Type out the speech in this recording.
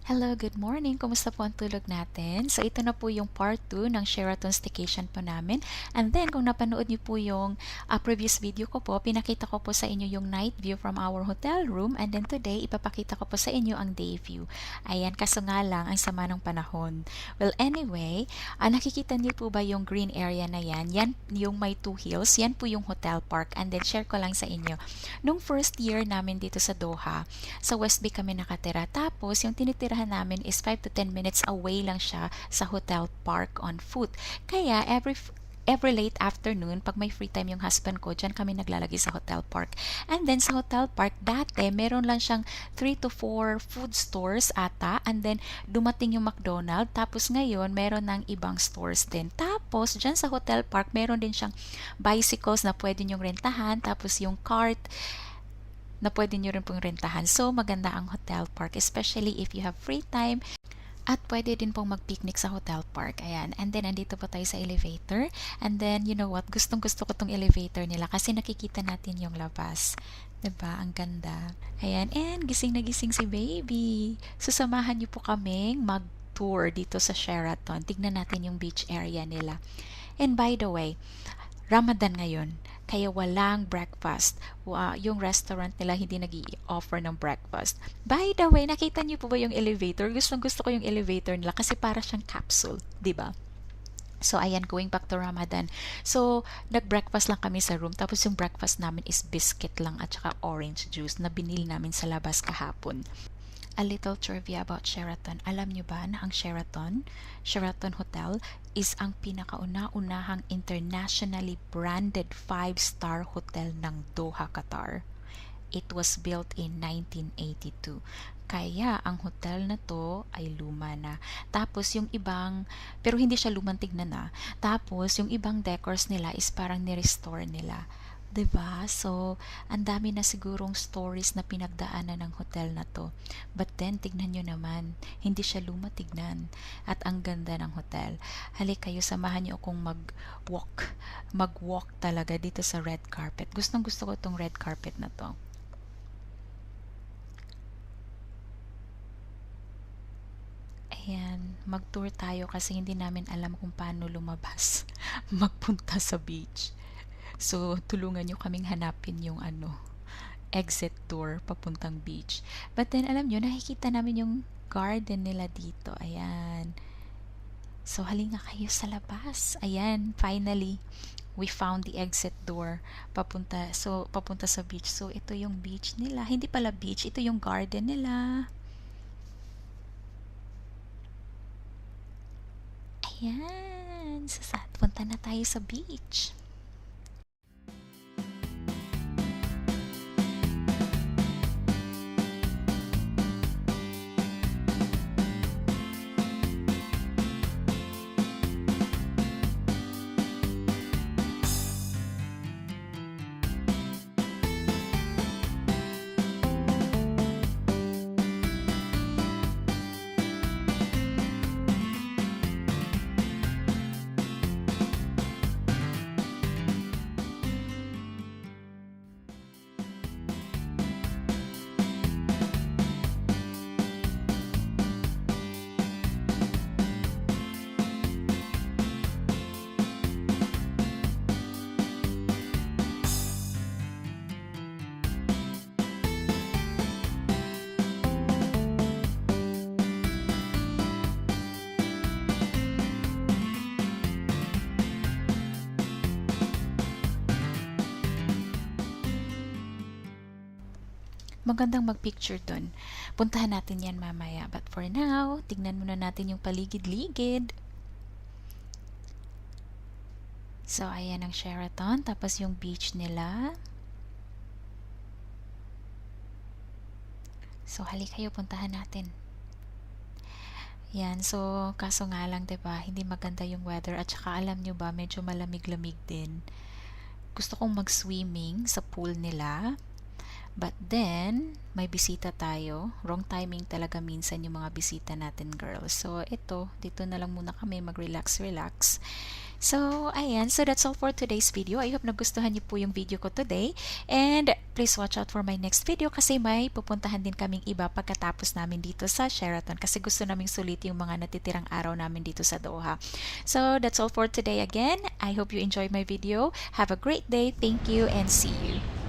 Hello, good morning. Kumusta po ang tulog natin? So, ito na po yung part 2 ng Sheraton staycation po namin. And then, kung napanood niyo po yung previous video ko po, pinakita ko po sa inyo yung night view from our hotel room. And then today, ipapakita ko po sa inyo ang day view. Ayan, kaso nga lang, ang sama ng panahon. Well, anyway, nakikita niyo po ba yung green area na yan? Yan yung may two hills. Yan po yung hotel park. And then, share ko lang sa inyo. Nung first year namin dito sa Doha, sa West Bay kami nakatira. Tapos, yung tinitirahan namin is 5 to 10 minutes away lang siya sa hotel park on foot. Kaya, every late afternoon, pag may free time yung husband ko, dyan kami naglalagay sa hotel park. And then, sa hotel park, dati, meron lang siyang 3 to 4 food stores ata. And then, dumating yung McDonald's. Tapos ngayon, meron ng ibang stores din. Tapos, dyan sa hotel park, meron din siyang bicycles na pwede nyong rentahan. Tapos, yung cart na pwede nyo rin pong rentahan. So, maganda ang hotel park, especially if you have free time. At pwede din pong mag-picnic sa hotel park. Ayan. And then, andito po tayo sa elevator. And then, you know what? Gustong-gusto ko tong elevator nila kasi nakikita natin yung labas. 'Di ba? Ang ganda. Ayan. And gising na gising si baby. Susamahan niyo po kaming mag-tour dito sa Sheraton. Tignan natin yung beach area nila. And by the way, Ramadan ngayon, kaya walang breakfast. Yung restaurant nila hindi nag-i-offer ng breakfast. By the way, nakita niyo po ba yung elevator? Gustong-gusto ko yung elevator nila kasi para siyang capsule, 'di ba? So, ayan, going back to Ramadan. So, nag-breakfast lang kami sa room. Tapos, yung breakfast namin is biscuit lang at saka orange juice na binili namin sa labas kahapon. A little trivia about Sheraton. Alam nyo ba na ang Sheraton Hotel, is ang pinakauna-unahang internationally branded 5-star hotel ng Doha, Qatar. It was built in 1982. Kaya ang hotel na to ay luma na. Tapos yung ibang, pero hindi siya lumang tignan na. Tapos yung ibang decors nila is parang ni-restore nila. 'Di ba? So, ang dami na sigurong stories na pinagdaanan ng hotel na to. But then, tignan nyo naman, hindi siya luma tignan. At ang ganda ng hotel. Halik kayo, samahan nyo akong mag-walk talaga dito sa red carpet. Gustong gusto ko tong red carpet na to. Ayan, mag-tour tayo kasi hindi namin alam kung paano lumabas, magpunta sa beach. So, tulungan nyo kaming hanapin yung exit tour papuntang beach. But then, alam nyo, nakikita namin yung garden nila dito. Ayan. So, halina kayo sa labas. Ayan, finally, we found the exit door papunta sa beach. So, ito yung beach nila. Hindi pala beach, ito yung garden nila. Ayan. Punta na tayo sa beach. Magandang mag-picture dun. Puntahan natin yan mamaya. But for now, tignan muna natin yung paligid-ligid. So, ayan ang Sheraton. Tapos yung beach nila. So, halik kayo, puntahan natin. Yan, so, kaso nga lang, 'di ba, hindi maganda yung weather. At saka, alam nyo ba, medyo malamig-lamig din. Gusto kong mag-swimming sa pool nila. But then, may bisita tayo. Wrong timing talaga minsan yung mga bisita natin, girls. So, dito na lang muna kami mag-relax. So, ayan. So, that's all for today's video. I hope nagustuhan niyo po yung video ko today. And please watch out for my next video kasi may pupuntahan din kaming iba pagkatapos namin dito sa Sheraton kasi gusto naming sulit yung mga natitirang araw namin dito sa Doha. So, that's all for today again. I hope you enjoyed my video. Have a great day. Thank you and see you.